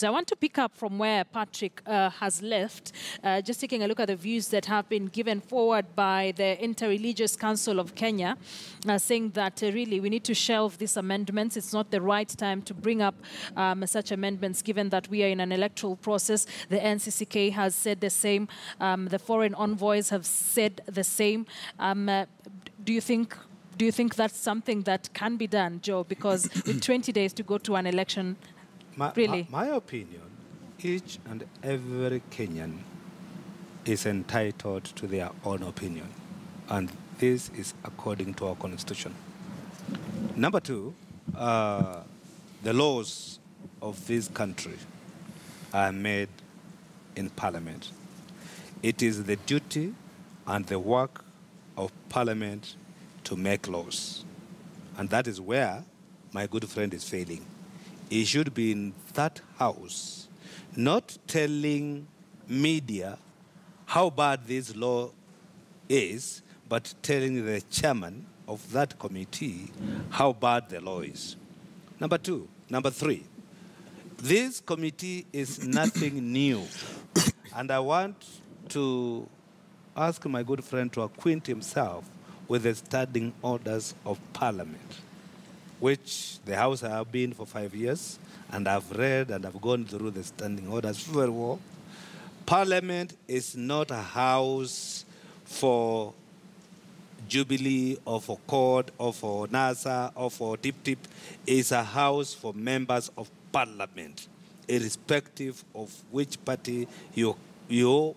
So I want to pick up from where Patrick has left, just taking a look at the views that have been given forward by the Interreligious Council of Kenya, saying that really we need to shelve these amendments. It's not the right time to bring up such amendments, given that we are in an electoral process. The NCCK has said the same. The foreign envoys have said the same. Do you think that's something that can be done, Joe? Because with 20 days to go to an election, really? My opinion, each and every Kenyan is entitled to their own opinion. And this is according to our constitution. Number two, the laws of this country are made in Parliament. It is the duty and the work of Parliament to make laws. And that is where my good friend is failing. He should be in that house, not telling media how bad this law is, but telling the chairman of that committee how bad the law is. Number three, this committee is nothing new. And I want to ask my good friend to acquaint himself with the standing orders of Parliament, which the House have been for 5 years, and I've read and I've gone through the standing orders very well. Parliament is not a house for Jubilee or for CORD or for NASA or for TIP-TIP. It's a house for members of Parliament, irrespective of which party you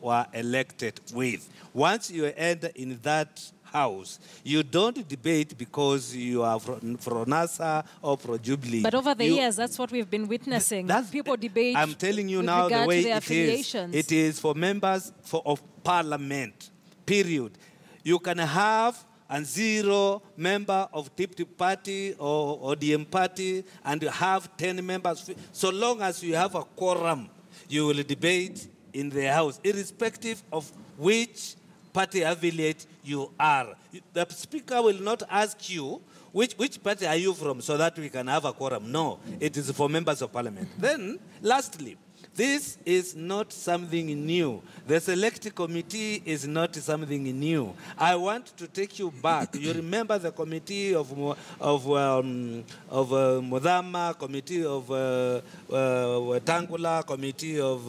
were elected with. Once you enter in that house, you don't debate because you are from NASA or from Jubilee. But over the years, that's what we've been witnessing. People debate. I'm telling you now the way it is. It is for members of Parliament, period. You can have a 0 member of TIP-TIP party or ODM party and have 10 members. So long as you have a quorum, you will debate in the House, irrespective of which party affiliate you are. The Speaker will not ask you, which party are you from, so that we can have a quorum. No, it is for members of Parliament. Then, lastly, this is not something new. The Select Committee is not something new. I want to take you back. You remember the committee of Mudhama, committee of Tangula, committee of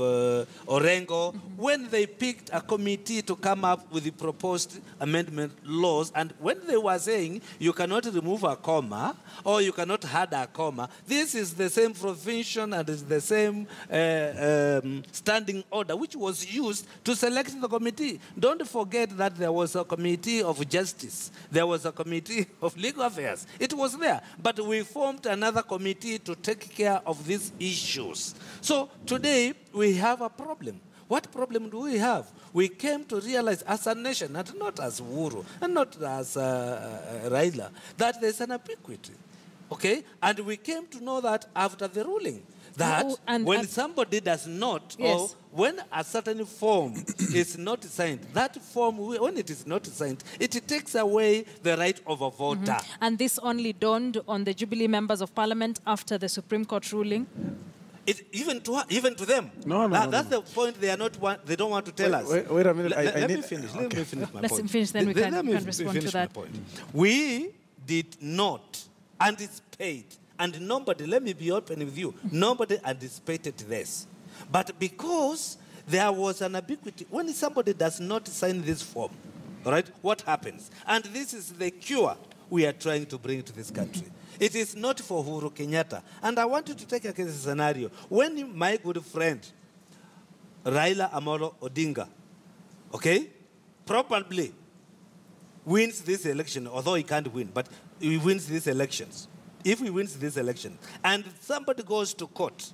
Orengo, when they picked a committee to come up with the proposed amendment laws, and when they were saying you cannot remove a comma or you cannot add a comma, this is the same provision and is the same standing order which was used to select the committee. Don't forget that there was a committee of justice. There was a committee of legal affairs. It was there. But we formed another committee to take care of these issues. So today we have a problem. What problem do we have? We came to realize as a nation, and not as Uhuru, and not as Raila, that there's an ambiguity. Okay? And we came to know that after the ruling. That when somebody does not, or when a certain form is not signed, that form, when it is not signed, it takes away the right of a voter. And this only dawned on the Jubilee members of Parliament after the Supreme Court ruling? Even to them. No. That's the point they don't want to tell us. Wait a minute. Let me finish. Let me finish my point. Let's finish, then we can respond to that. We did not anticipate, and nobody, let me be open with you, nobody anticipated this. But because there was an ambiguity, when somebody does not sign this form, all right, what happens? And this is the cure we are trying to bring to this country. It is not for Uhuru Kenyatta. And I want you to take a case scenario. When my good friend, Raila Amolo Odinga, okay, probably wins this election, although he can't win, but he wins these elections. If he wins this election, and somebody goes to court,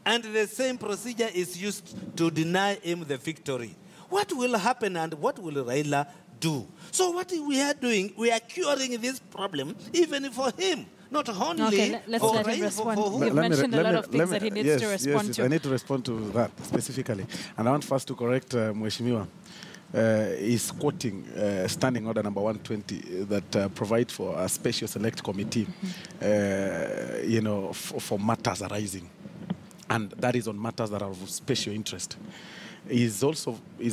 and the same procedure is used to deny him the victory, what will happen and what will Raila do? So what we are doing, we are curing this problem even for him. Not only let's let him respond. You've mentioned a lot of things that he needs to respond to. I need to respond to that specifically. And I want first to correct Mheshimiwa. Is quoting Standing Order number 120 that provide for a special select committee, for matters arising. and that is on matters that are of special interest. He's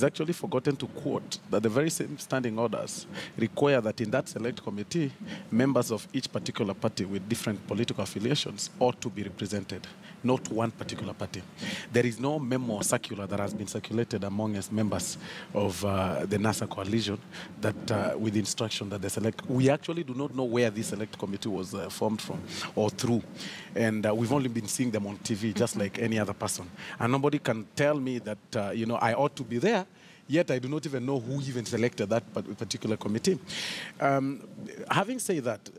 actually forgotten to quote that the very same standing orders require that in that select committee, members of each particular party with different political affiliations ought to be represented, not one particular party. There is no memo or circular that has been circulated among us members of the NASA coalition that with instruction that the select, we actually do not know where this select committee was formed from or through. And we've only been seeing them on TV just like any other person. And nobody can tell me that, I ought to be there, yet I do not even know who even selected that particular committee. Having said that,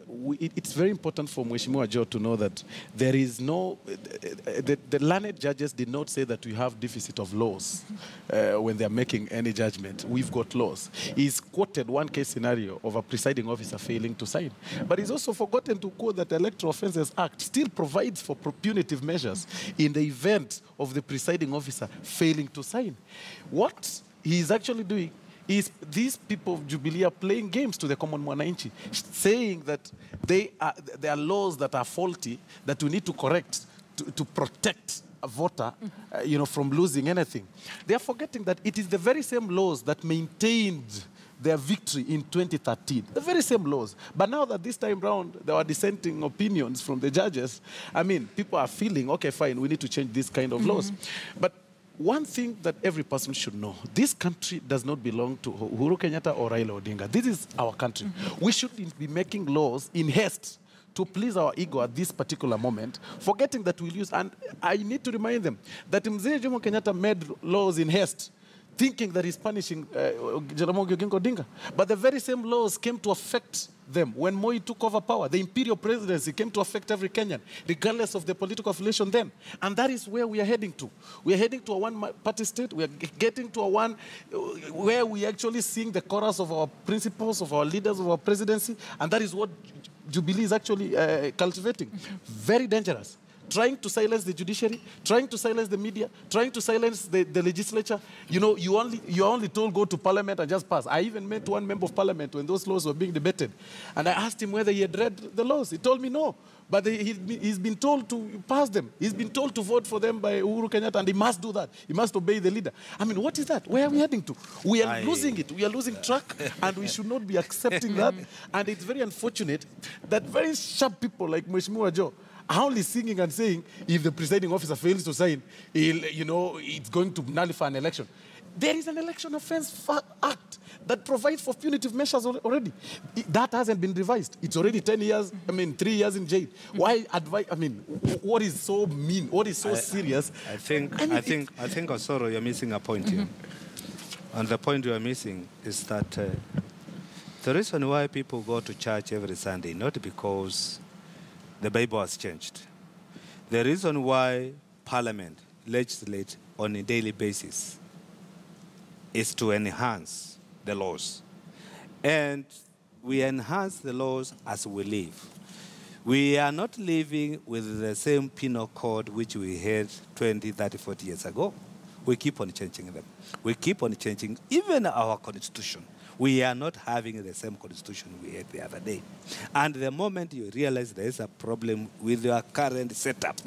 it's very important for Mheshimiwa Joe to know that there is no, the learned judges did not say that we have deficit of laws when they're making any judgment. We've got laws. He's quoted one case scenario of a presiding officer failing to sign. But he's also forgotten to quote that the Electoral Offences Act still provides for punitive measures in the event of the presiding officer failing to sign. What he's actually doing is these people of Jubilee are playing games to the common mwananchi, saying that there are laws that are faulty that we need to correct to protect a voter, from losing anything. They are forgetting that it is the very same laws that maintained their victory in 2013. The very same laws. But now that this time round, there are dissenting opinions from the judges, people are feeling, okay, fine, we need to change this kind of laws. But one thing that every person should know, this country does not belong to Uhuru Kenyatta or Raila Odinga. This is our country. We shouldn't be making laws in haste to please our ego at this particular moment, forgetting that we'll use, and I need to remind them that Mzee Jomo Kenyatta made laws in haste, thinking that he's punishing Jaramogi Oginga Odinga. But the very same laws came to affect them when Moi took over power. The imperial presidency came to affect every Kenyan, regardless of the political affiliation then. And that is where we are heading to. We are heading to a one-party state. We are getting to a one where we actually sing the chorus of our principles, of our leaders, of our presidency. And that is what Jubilee is actually cultivating. Very dangerous. Trying to silence the judiciary, trying to silence the media, trying to silence the legislature. You're only told go to parliament and just pass. I even met one member of parliament when those laws were being debated. And I asked him whether he had read the laws. He told me no. But he's been told to pass them. He's been told to vote for them by Uhuru Kenyatta, and he must do that. He must obey the leader. What is that? Where are we heading to? We are losing it. We are losing track, and we should not be accepting that. And it's very unfortunate that very sharp people like Mheshimiwa Joe are only singing and saying, if the presiding officer fails to sign, it's going to nullify an election. There is an Election Offence Act that provides for punitive measures already. That hasn't been revised. It's already 10 years, 3 years in jail. Why advise, what is so mean? What is so serious? I think, Osoro, you're missing a point here. And the point you are missing is that the reason why people go to church every Sunday, not because the Bible has changed. The reason why Parliament legislates on a daily basis is to enhance the laws. And we enhance the laws as we live. We are not living with the same penal code which we had 20, 30, 40 years ago. We keep on changing them. We keep on changing even our constitution. We are not having the same constitution we had the other day. And the moment you realize there is a problem with your current setup,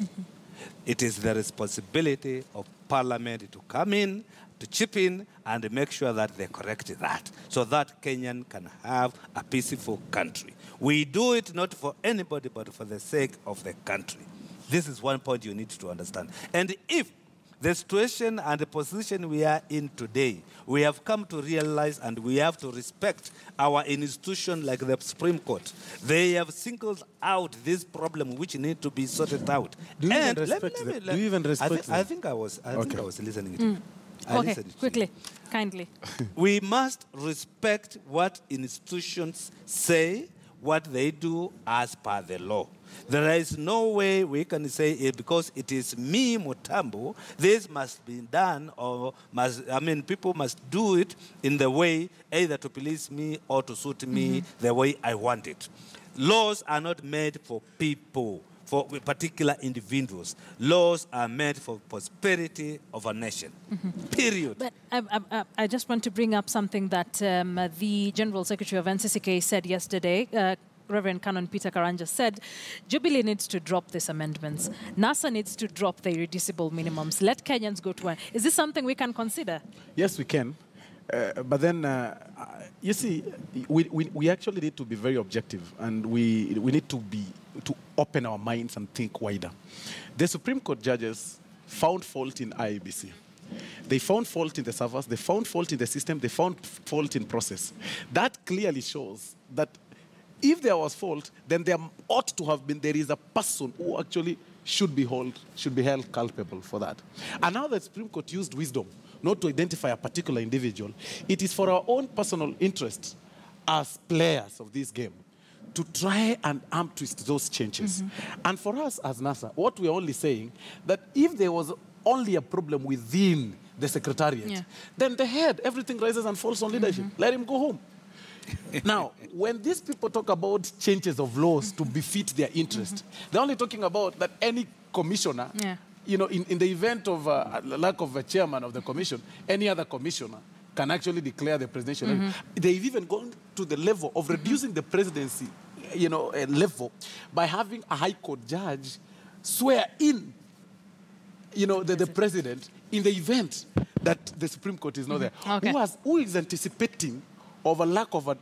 it is the responsibility of Parliament to come in, to chip in, and make sure that they correct that, so that Kenyan can have a peaceful country. We do it not for anybody, but for the sake of the country. This is one point you need to understand. And if the situation and the position we are in today, we have come to realize and we have to respect our institution like the Supreme Court. They have singled out this problem which need to be sorted out. Do you even respect them? Do you even respect them? I think I was listening to it. Okay, quickly, kindly. We must respect what institutions say, what they do as per the law. There is no way we can say it because it is me, Mutambo, this must be done, or people must do it in the way either to please me or to suit me the way I want it. Laws are not made for people, for particular individuals. Laws are made for prosperity of a nation. Period. But I just want to bring up something that the General Secretary of NCCK said yesterday, Reverend Canon Peter Karanja said, Jubilee needs to drop these amendments. NASA needs to drop the irreducible minimums. Let Kenyans go to one. Is this something we can consider? Yes, we can. But then, you see, we actually need to be very objective, and we need to open our minds and think wider. The Supreme Court judges found fault in IEBC. They found fault in the servers, they found fault in the system, they found fault in process. That clearly shows that if there was fault, then there ought to have been, there is a person who actually should be held culpable for that. And now the Supreme Court used wisdom not to identify a particular individual. It is for our own personal interest as players of this game to try and arm twist those changes. And for us as NASA, what we're only saying, that if there was only a problem within the Secretariat, then the head, everything rises and falls on leadership. Let him go home. Now, when these people talk about changes of laws to befit their interest, they're only talking about that any commissioner, you know, in the event of lack of a chairman of the commission, any other commissioner can actually declare the presidential. They've even gone to the level of reducing the presidency, you know, level by having a high court judge swear in, you know, the president in the event that the Supreme Court is not there. Who is anticipating of a lack of a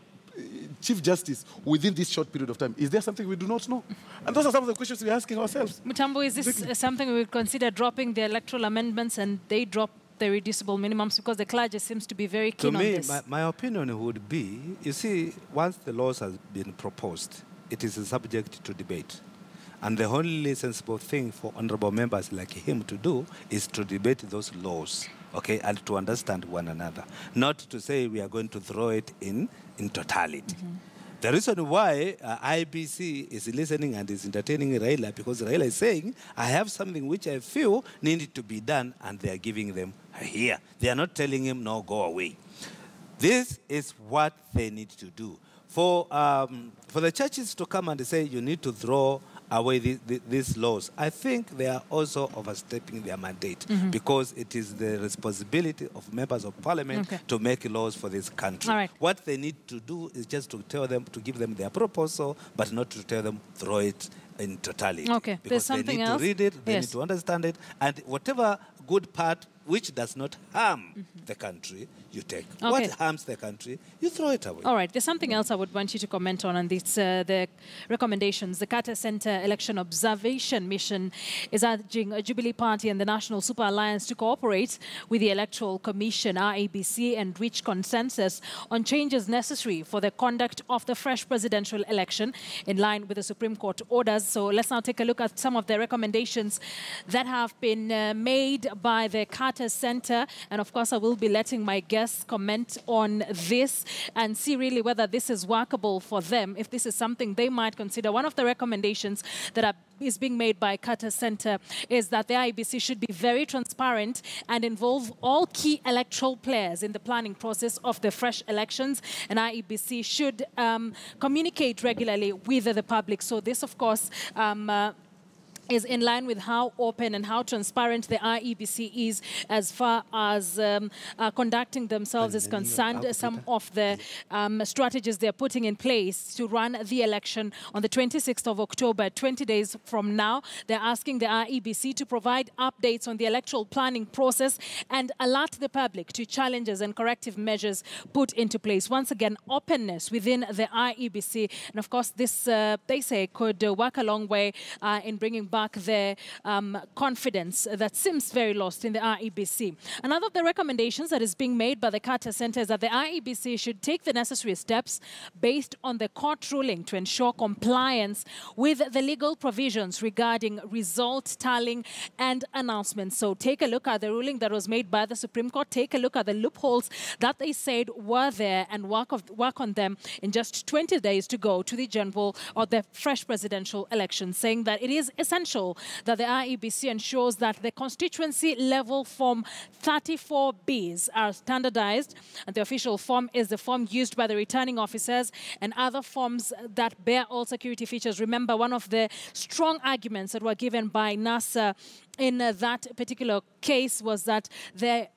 Chief Justice within this short period of time? Is there something we do not know? And those are some of the questions we're asking ourselves. Mutambo, is this something we would consider dropping the electoral amendments and they drop the reducible minimums, because the clergy seems to be very keen on this? To me, my opinion would be, you see, once the laws have been proposed, it is subject to debate. And the only sensible thing for honorable members like him to do is to debate those laws, okay, and to understand one another. Not to say we are going to throw it in totality. The reason why IBC is listening and is entertaining Raila, because Raila is saying, I have something which I feel needed to be done, and they are giving them here. They are not telling him, no, go away. This is what they need to do. For the churches to come and say, you need to throw away these laws, I think they are also overstepping their mandate, because it is the responsibility of members of parliament to make laws for this country. What they need to do is just to tell them, to give them their proposal, but not to tell them throw it in totality. Because there's something they need to read it, they need to understand it, and whatever good part which does not harm the country, you take. What harms the country, you throw it away. All right, there's something else I would want you to comment on, and it's the recommendations. The Carter Center Election Observation Mission is urging a Jubilee Party and the National Super Alliance to cooperate with the Electoral Commission, RABC, and reach consensus on changes necessary for the conduct of the fresh presidential election in line with the Supreme Court orders. So let's now take a look at some of the recommendations that have been made by the Carter Center. And of course, I will be letting my guests comment on this and see really whether this is workable for them, if this is something they might consider. One of the recommendations that is being made by Carter Center is that the IEBC should be very transparent and involve all key electoral players in the planning process of the fresh elections. And IEBC should communicate regularly with the public. So this, of course, is in line with how open and how transparent the IEBC is as far as conducting themselves is concerned. Some of the strategies they're putting in place to run the election on the 26th of October, 20 days from now. They're asking the IEBC to provide updates on the electoral planning process and alert the public to challenges and corrective measures put into place. Once again, openness within the IEBC. And of course, this, they say, could work a long way in bringing back the confidence that seems very lost in the IEBC. Another of the recommendations that is being made by the Carter Center is that the IEBC should take the necessary steps based on the court ruling to ensure compliance with the legal provisions regarding result tallying and announcements. So take a look at the ruling that was made by the Supreme Court. Take a look at the loopholes that they said were there and work on them in just 20 days to go to the general or the fresh presidential election, saying that it is essential that the IEBC ensures that the constituency level form 34Bs are standardized, and the official form is the form used by the returning officers and other forms that bear all security features. Remember, one of the strong arguments that were given by NASA in that particular case was that the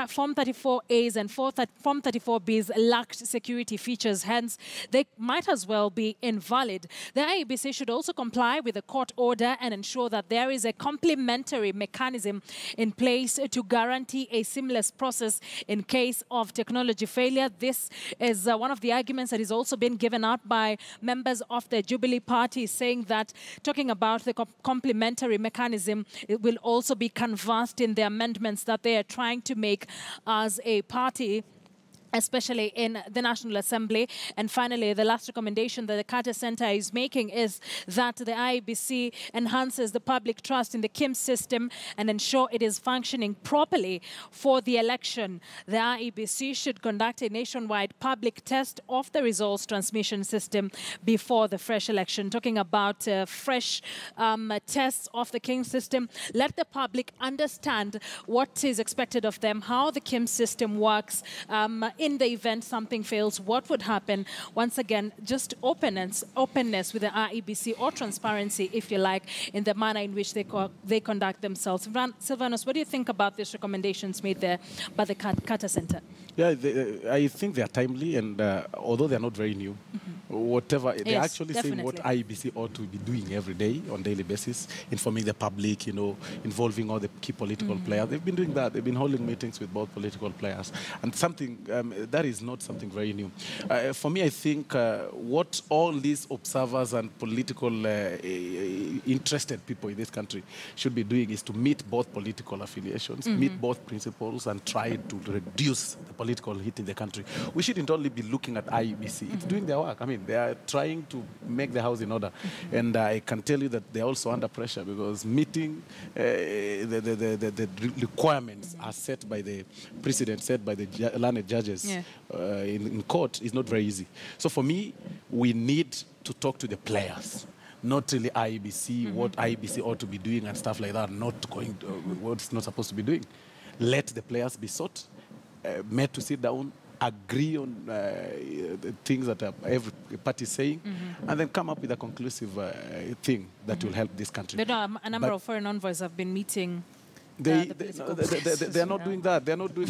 Form 34As and Form 34Bs lacked security features, hence they might as well be invalid. The IEBC should also comply with the court order and ensure that there is a complementary mechanism in place to guarantee a seamless process in case of technology failure. This is one of the arguments that is also been given out by members of the Jubilee Party, saying that talking about the complementary mechanism, it will also be canvassed in the amendments that they are trying to make as a party, especially in the National Assembly. And finally, the last recommendation that the Carter Center is making is that the IEBC enhances the public trust in the KIM system and ensure it is functioning properly for the election. The IEBC should conduct a nationwide public test of the results transmission system before the fresh election. Talking about fresh tests of the KIM system, let the public understand what is expected of them, how the KIM system works, in the event something fails, what would happen? Once again, just openness with the IEBC, or transparency, if you like, in the manner in which they conduct themselves. Silvanus, what do you think about these recommendations made there by the Carter Center? Yeah, I think they are timely, and although they are not very new, whatever, they're actually saying what IEBC ought to be doing every day on daily basis, informing the public, involving all the key political players. They've been doing that. They've been holding meetings with both political players, and something that is not something very new. For me, I think what all these observers and political interested people in this country should be doing is to meet both political affiliations, meet both principles, and try to reduce the political heat in the country. We shouldn't only be looking at IEBC. It's doing their work. I mean, they are trying to make the house in order. And I can tell you that they're also under pressure, because meeting the requirements are set by the precedent, set by the learned judges in court is not very easy. So for me, we need to talk to the players, not really IEBC, what IEBC ought to be doing and stuff like that, not going to, what's not supposed to be doing. Let the players be sought, made to sit down, agree on the things that every party is saying, and then come up with a conclusive thing that will help this country. But a number of foreign envoys have been meeting. They are not doing that. They're not doing.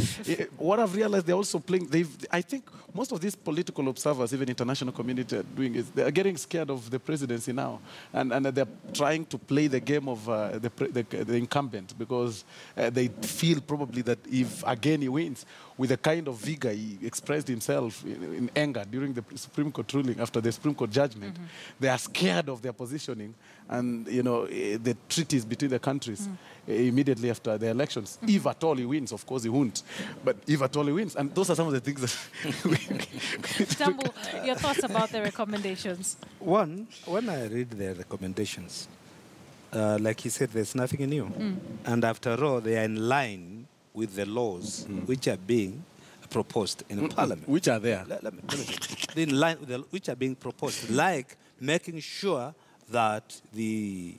What I've realized, they're also playing. I think most of these political observers, even international community, are doing is they are getting scared of the presidency now, and they're trying to play the game of the incumbent, because they feel probably that if again he wins with the kind of vigor he expressed himself in anger during the Supreme Court ruling, after the Supreme Court judgment, they are scared of their positioning and the treaties between the countries immediately after the elections. If at all he wins, of course he won't, but if at all he wins, and those are some of the things that Tambu, your thoughts about the recommendations? One, when I read the recommendations, like he said, there's nothing new. And after all, they are in line with the laws which are being proposed in Parliament. Which are there? Let me in line with which are being proposed, like making sure that the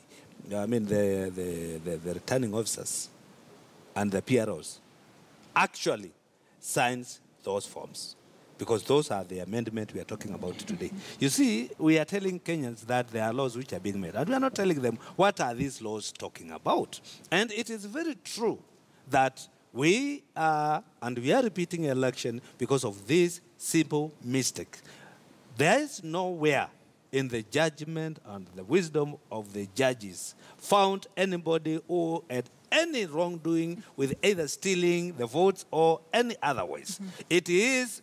returning officers and the PROs actually signs those forms, because those are the amendment we are talking about today. You see, we are telling Kenyans that there are laws which are being made, and we are not telling them what are these laws talking about. And it is very true that we are repeating election because of this simple mistake. There is nowhere in the judgment and the wisdom of the judges found anybody who had any wrongdoing with either stealing the votes or any other ways. It is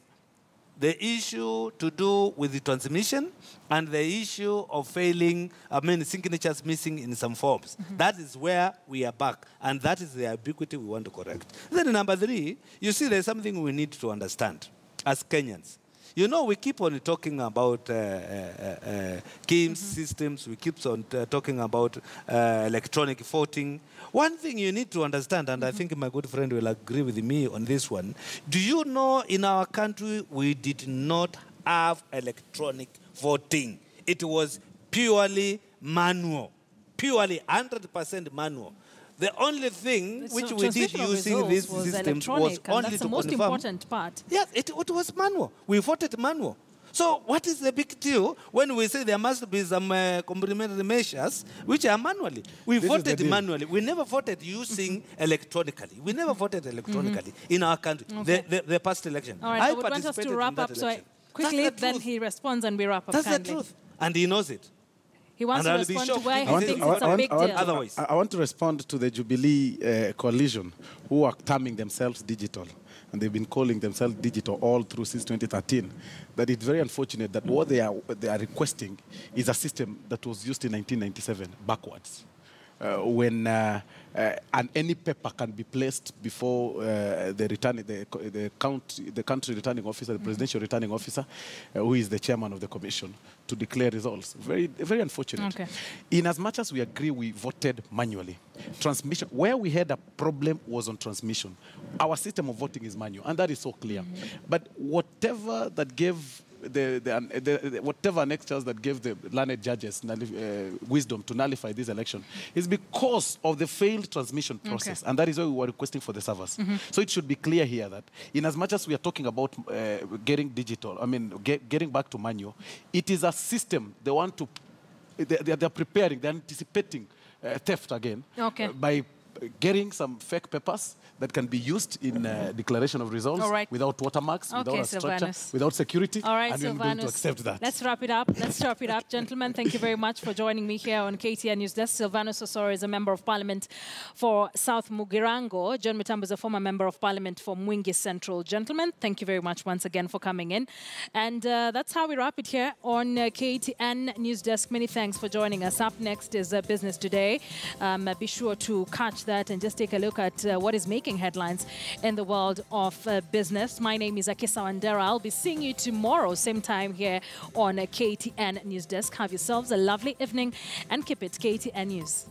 the issue to do with the transmission and the issue of failing, signatures missing in some forms. That is where we are back, and that is the ambiguity we want to correct. Then number 3, you see there's something we need to understand as Kenyans. We keep on talking about KIM systems. We keep on talking about electronic voting. One thing you need to understand, and I think my good friend will agree with me on this one, do you know in our country we did not have electronic voting? It was purely manual, purely 100% manual. The only thing which we did using this system was only to confirm. That's the most important part. Yes, it was manual. We voted manual. So what is the big deal when we say there must be some complementary measures which are manually? We voted manually. We never voted using electronically. We never voted electronically in our country, the past election. All right, I would want us to wrap up, so quickly then he responds and we wrap up. That's the truth. And he knows it. He wants to respond to why he thinks it's a big deal. Otherwise. I want to respond to the Jubilee coalition, who are terming themselves digital. And they've been calling themselves digital all through since 2013. That it's very unfortunate that what they are requesting is a system that was used in 1997 backwards. When any paper can be placed before the country returning officer, the presidential returning officer, who is the chairman of the commission, to declare results. Very, very unfortunate. Okay. In as much as we agree, we voted manually. Transmission, where we had a problem was on transmission. Our system of voting is manual, and that is so clear. But whatever that gave whatever annexures that gave the learned judges wisdom to nullify this election is because of the failed transmission process. And that is why we were requesting for the servers. So it should be clear here that in as much as we are talking about getting digital, getting back to manual, it is a system they want to, they're preparing, they're anticipating theft again by getting some fake papers that can be used in declaration of results without watermarks, without a structure, without security, and we're going to accept that. Let's wrap it up. Let's wrap it up. Gentlemen, thank you very much for joining me here on KTN News Desk. Silvanus Osoro is a Member of Parliament for South Mugirango. John Mitambo is a former Member of Parliament for Mwingi Central. Gentlemen, thank you very much once again for coming in. And that's how we wrap it here on KTN News Desk. Many thanks for joining us. Up next is Business Today. Be sure to catch that and just take a look at what is making headlines in the world of business. My name is Akisa Wandera. I'll be seeing you tomorrow, same time here on KTN News Desk. Have yourselves a lovely evening and keep it KTN News.